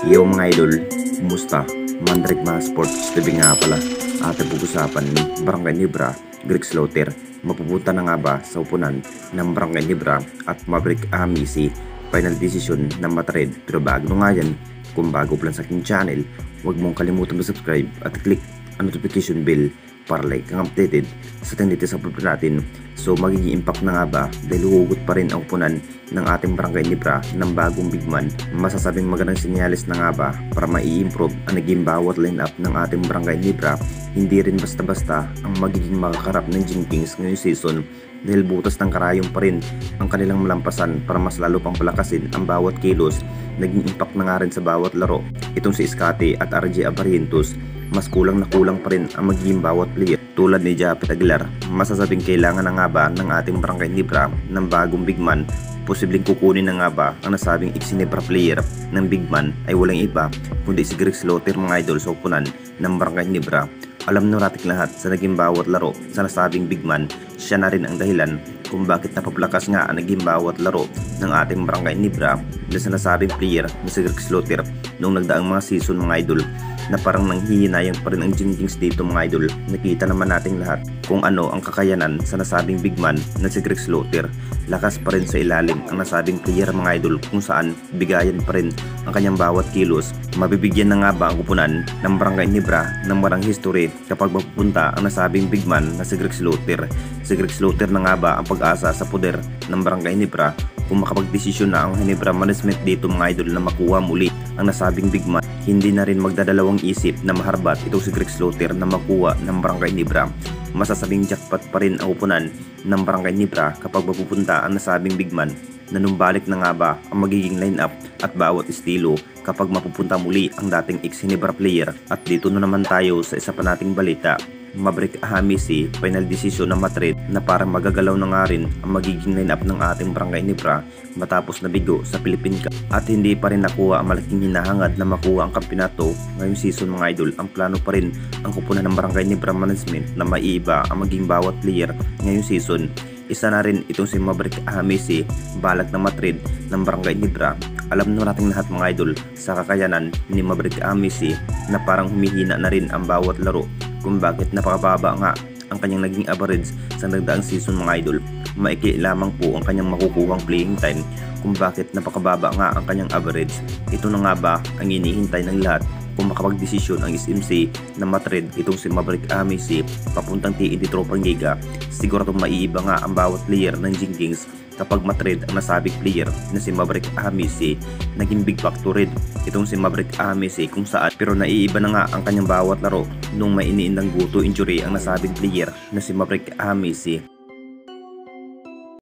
Yo mga idol, kumusta? Mandrik mga sports TV nga pala. Ating pag-usapan ni Barangay Nibra, Greek Slaughter. Mapupunta na nga ba sa upunan ng Barangay Nibra at Maverick Amisi? Final decision ng Madrid. Pero bago nga yan, kung bago pa lang sa aking channel, huwag mong kalimutan mag-subscribe at click ang notification bell para like kang updated sa tendite sa upload natin. So magiging impact na nga ba dahil huhugot pa rin ang upunan ng ating Barangay Nibra ng bagong big man. Masasabing magandang senyales na nga ba para mai-improve ang naging bawat line-up ng ating Barangay Nibra. Hindi rin basta-basta ang magiging makakarap ng Jing Kings ngayong season dahil butas ng karayom pa rin ang kanilang malampasan para mas lalo pang palakasin ang bawat kilos. Naging impact na nga rin sa bawat laro itong si Scotty at RJ Abarientos. Mas kulang na kulang pa rin ang magiging bawat player tulad ni Japet Aguilar. Masasabing kailangan na nga ba ng ating Barangay Nibra ng bagong big man. Posibleng kukunin na nga ba ang nasabing ex-Nibra player ng big man ay walang iba kundi si Greek Slaughter mga idol sa upunan ng Barangay Nibra. Alam na natin lahat sa naging bawat laro sa nasabing big man, siya na rin ang dahilan kung bakit napaplakas nga ang naging bawat laro ng ating Barangay Nibra na sa nasabing player na si Greek Slaughter noong nagdaang mga season mga idol na parang nanghihinayang pa rin ang Jing Kings dito mga idol. Nakita naman nating lahat kung ano ang kakayanan sa nasabing big man na si Greek Slaughter. Lakas pa rin sa ilalim ang nasabing player mga idol kung saan bigayan pa rin ang kanyang bawat kilos. Mabibigyan na nga ba ang kupunan ng Barangay Nibra ng marang history kapag mapupunta ang nasabing big man na si Greek Slaughter? Si Greek Slaughter na nga ba ang pag-asa sa poder ng Barangay Nibra kung makapagdesisyon na ang Nibra management dito mga idol na makuha muli ang nasabing big man? Hindi na rin magdadalawang isip na maharbat itong si Greek Slaughter na makuha ng Barangay Nibra. Masasabing jackpot pa rin ang upunan ng Barangay Nibra kapag mapupunta ang nasabing big man. Nanumbalik na nga ba ang magiging lineup at bawat estilo kapag mapupunta muli ang dating ex-Nibra player? At dito na naman tayo sa isa pa nating balita. Maverick Amisi, final decision ng Madrid na parang magagalaw na nga rin ang magiging lineup ng ating Barangay Nibra matapos nabigo sa Philippine Cup at hindi pa rin nakuha ang malaking hinahangad na makuha ang kampyonato ngayong season mga idol. Ang plano pa rin ang kupunan ng Barangay Nibra management na maiiba ang maging bawat player ngayong season. Isa na rin itong si Maverick Amisi, balak ng Madrid ng Barangay Nibra. Alam na nating lahat mga idol sa kakayanan ni Maverick Amisi na parang humihina na rin ang bawat laro kung bakit napakababa nga ang kanyang naging average sa nagdaang season mga idol. Maikli lamang po ang kanyang makukuhang playing time kung bakit napakababa nga ang kanyang average. Ito na nga ba ang inihintay ng lahat kung makapagdesisyon ang SMC na Madrid itong si Maverick Amisi papuntang TNT Tropang Liga? Siguradong maiiba nga ang bawat player ng Jing Kings kapag Madrid ang nasabing player na si Maverick Amisi. Naging big factor rin itong si Maverick Amisi kung saan pero naiiba na nga ang kanyang bawat laro nung may iniindang guto injury ang nasabing player na si Maverick Amisi.